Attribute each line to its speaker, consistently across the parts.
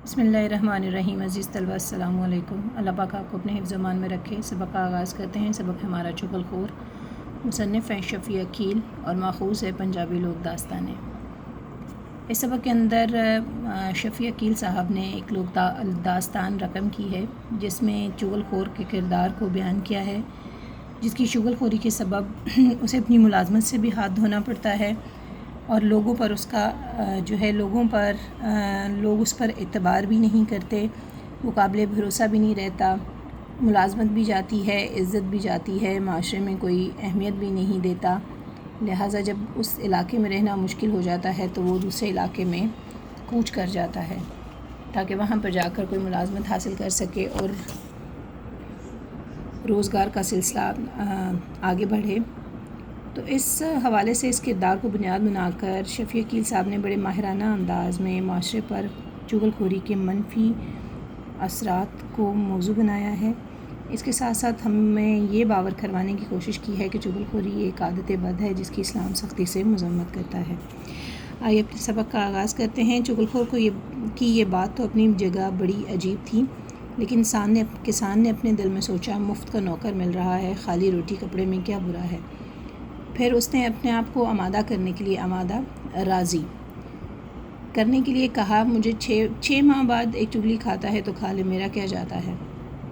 Speaker 1: बिस्मिल्लाहिर्रहमानिर्रहीम। अज़ीज़ तलबा अस्सलामु अलैकुम। अल्लाह पाक आपको अपने हिफ्ज़ मान में रखे। सबक का आगाज़ करते हैं। सबक हमारा चुगलखोर। मुसन्निफ़ हैं शफ़ी अकील और माखूज़ है पंजाबी लोक दास्तानें। इस सबक के अंदर शफ़ी अकील साहब ने एक लोक दास्तान रकम की है जिसमें चुगलखोर के किरदार को बयान किया है, जिसकी चुगलखोरी के सबब उसे अपनी मुलाज़मत से भी हाथ धोना पड़ता है और लोगों पर उसका लोग उस पर एतबार भी नहीं करते, वो काबिल भरोसा भी नहीं रहता, मुलाज़मत भी जाती है, इज़्ज़त भी जाती है, माशरे में कोई अहमियत भी नहीं देता। लिहाजा जब उस इलाके में रहना मुश्किल हो जाता है तो वो दूसरे इलाके में कूच कर जाता है ताकि वहाँ पर जाकर कोई मुलाज़मत हासिल कर सके और रोज़गार का सिलसिला आगे बढ़े। तो इस हवाले से इस किरदार को बुनियाद बनाकर शफ़ी अकील साहब ने बड़े माहिराना अंदाज में माशरे पर चुगलखोरी के मनफी असरात को मौजू बनाया है। इसके साथ साथ हमें ये बावर करवाने की कोशिश की है कि चुगलखोरी एक आदत बद है जिसकी इस्लाम सख्ती से मज़म्मत करता है। आइए अपने सबक का आगाज़ करते हैं। चुगलखोर को ये बात तो अपनी जगह बड़ी अजीब थी, लेकिन किसान ने अपने दिल में सोचा, मुफ्त का नौकर मिल रहा है, खाली रोटी कपड़े में क्या बुरा है। फिर उसने अपने आप को आमादा करने के लिए राज़ी करने के लिए कहा, मुझे छः माह बाद एक चुगली खाता है तो खा ले, मेरा क्या जाता है,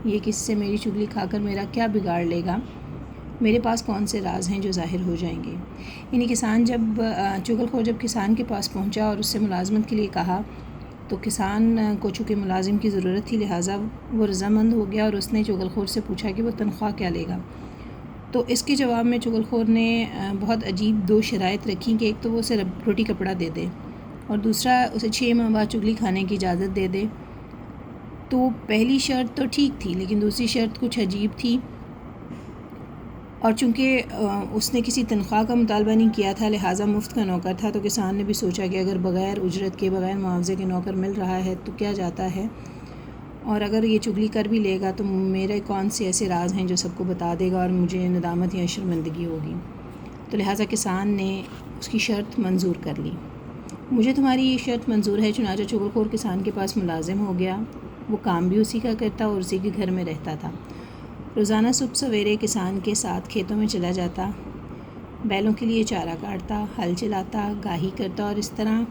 Speaker 1: ये किससे मेरी चुगली खाकर मेरा क्या बिगाड़ लेगा, मेरे पास कौन से राज हैं जो ज़ाहिर हो जाएंगे। यानी चुगलखोर जब किसान के पास पहुंचा और उससे मुलाजमत के लिए कहा तो किसान को चूँकि मुलाजिम की ज़रूरत थी, लिहाजा वो रज़ामंद हो गया और उसने चुगलखोर से पूछा कि वो तनख्वाह क्या लेगा। तो इसके जवाब में चुगलखोर ने बहुत अजीब दो शराइत रखी कि एक तो वो उसे रोटी कपड़ा दे दे और दूसरा उसे 6 माह बाद चुगली खाने की इजाज़त दे दे। तो पहली शर्त तो ठीक थी, लेकिन दूसरी शर्त कुछ अजीब थी और चूँकि उसने किसी तनख्वाह का मुतालबा नहीं किया था, लिहाजा मुफ्त का नौकर था, तो किसान ने भी सोचा कि अगर बग़ैर उजरत के, बग़ैर मुआवजे के नौकर मिल रहा है तो क्या जाता है, और अगर ये चुगली कर भी लेगा तो मेरे कौन से ऐसे राज हैं जो सबको बता देगा और मुझे नदामत या शर्मिंदगी होगी। तो लिहाजा किसान ने उसकी शर्त मंजूर कर ली। मुझे तुम्हारी ये शर्त मंजूर है। चुनांचे चुगलखोर किसान के पास मुलाजिम हो गया। वो काम भी उसी का करता और उसी के घर में रहता था। रोज़ाना सुबह सवेरे किसान के साथ खेतों में चला जाता, बैलों के लिए चारा काटता, हल चलाता, गाही करता और इस तरह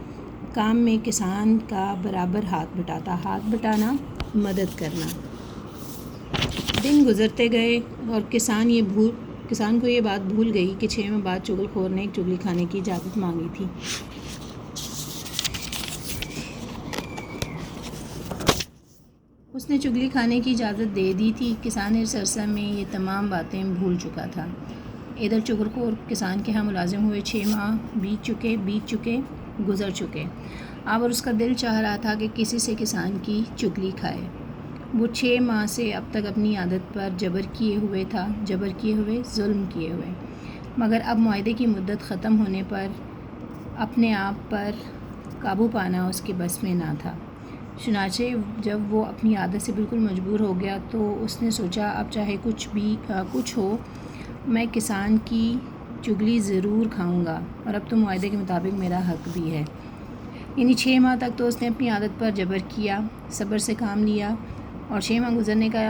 Speaker 1: काम में किसान का बराबर हाथ बटाता। हाथ बटाना मदद करना। दिन गुजरते गए और किसान को ये बात भूल गई कि 6 माह बाद चुगलखोर ने एक चुगली खाने की इजाज़त मांगी थी। उसने चुगली खाने की इजाज़त दे दी थी। किसान इस अरसा में ये तमाम बातें भूल चुका था। इधर चुगलखोर किसान के यहाँ मुलाजिम हुए 6 माह बीत चुके गुज़र चुके। अब और उसका दिल चाह रहा था कि किसी से किसान की चुगली खाए। वो 6 माह से अब तक अपनी आदत पर जबर किए हुए, जुल्म किए हुए, मगर अब मुआहदे की मुद्दत ख़त्म होने पर अपने आप पर काबू पाना उसके बस में ना था। चुनांचे जब वो अपनी आदत से बिल्कुल मजबूर हो गया तो उसने सोचा, अब चाहे कुछ हो, मैं किसान की चुगली ज़रूर खाऊंगा और अब तो मुआहदे के मुताबिक मेरा हक़ भी है। यानी 6 माह तक तो उसने अपनी आदत पर जबर किया, सब्र से काम लिया और 6 माह गुज़रने का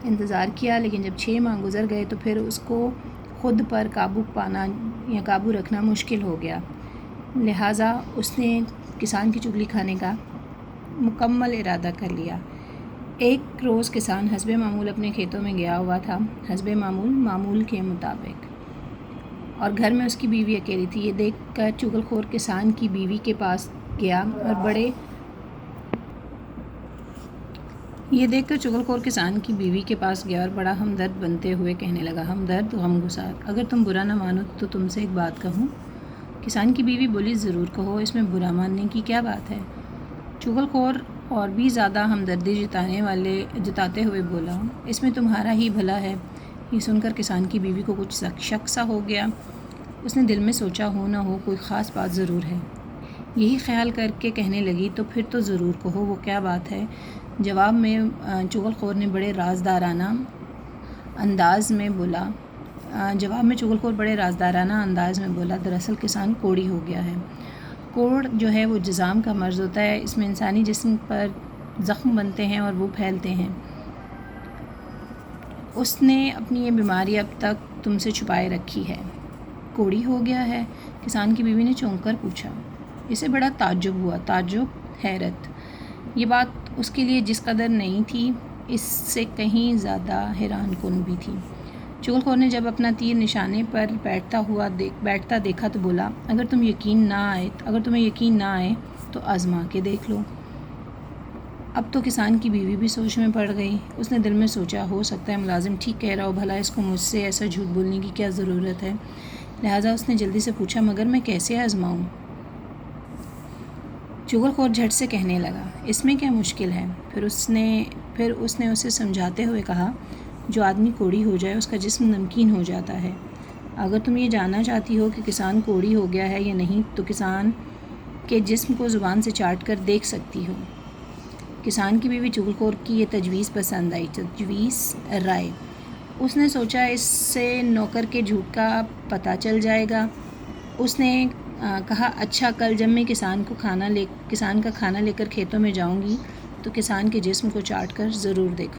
Speaker 1: इंतज़ार किया। लेकिन जब 6 माह गुज़र गए तो फिर उसको ख़ुद पर काबू पाना या काबू रखना मुश्किल हो गया। लिहाजा उसने किसान की चुगली खाने का मुकम्मल इरादा कर लिया। एक रोज़ किसान हस्बे मामूल अपने खेतों में गया हुआ था, हस्बे मामूल के मुताबिक, और घर में उसकी बीवी अकेली थी। ये देखकर चुगलखोर किसान की बीवी के पास गया और बड़ा हमदर्द बनते हुए कहने लगा, हमदर्द गमगुसार, अगर तुम बुरा न मानो तो तुमसे एक बात कहूँ। किसान की बीवी बोली, ज़रूर कहो, इसमें बुरा मानने की क्या बात है। चुगलखोर और भी ज़्यादा हमदर्दी जताते हुए बोला, इसमें तुम्हारा ही भला है। ये सुनकर किसान की बीवी को कुछ शक सा हो गया। उसने दिल में सोचा, हो ना हो कोई ख़ास बात ज़रूर है। यही ख्याल करके कहने लगी, तो फिर तो ज़रूर कहो, वो क्या बात है। जवाब में चुगलखोर बड़े राज़दाराना अंदाज़ में बोला, दरअसल किसान कोढ़ी हो गया है। कोढ़ जो है वो जिज़ाम का मर्ज़ होता है। इसमें इंसानी जिस्म पर زخم بنتے ہیں اور وہ پھیلتے ہیں۔ اس نے اپنی یہ بیماری اب تک تم سے چھپائے رکھی ہے۔ کوڑی ہو گیا ہے؟ کسان کی بیوی نے چونک کر پوچھا۔ اسے بڑا تعجب ہوا، تعجب، حیرت۔ یہ بات اس کے لیے جس قدر نئی تھی اس سے کہیں زیادہ حیران کن بھی تھی۔ چغل خور نے جب اپنا تیر نشانے پر بیٹھتا دیکھا تو بولا، اگر تمہیں یقین نہ آئے تو آزما کے دیکھ لو۔ اب تو کسان کی بیوی بھی سوچ میں پڑ گئی۔ اس نے دل میں سوچا، ہو سکتا ہے ملازم ٹھیک کہہ رہا ہو، بھلا اس کو مجھ سے ایسا جھوٹ بولنے کی کیا ضرورت ہے؟ لہٰذا اس نے جلدی سے پوچھا، مگر میں کیسے آزماؤں؟ چغل خور جھٹ سے کہنے لگا، اس میں کیا مشکل ہے؟ پھر اس نے اسے سمجھاتے ہوئے کہا، جو آدمی کوڑی ہو جائے اس کا جسم نمکین ہو جاتا ہے۔ اگر تم یہ جاننا چاہتی ہو کہ کسان کوڑی ہو گیا ہے یا نہیں تو کسان کے جسم کو زبان سے چاٹ کر دیکھ سکتی ہو۔ کسان کی بیوی چغل خور کی یہ تجویز پسند آئی، رائے۔ اس نے سوچا اس سے نوکر کے جھوٹ کا پتہ چل جائے گا۔ اس نے کہا، اچھا، کل جب میں کسان کا کھانا لے کر کھیتوں میں جاؤں گی تو کسان کے جسم کو چاٹ کر ضرور دیکھوں۔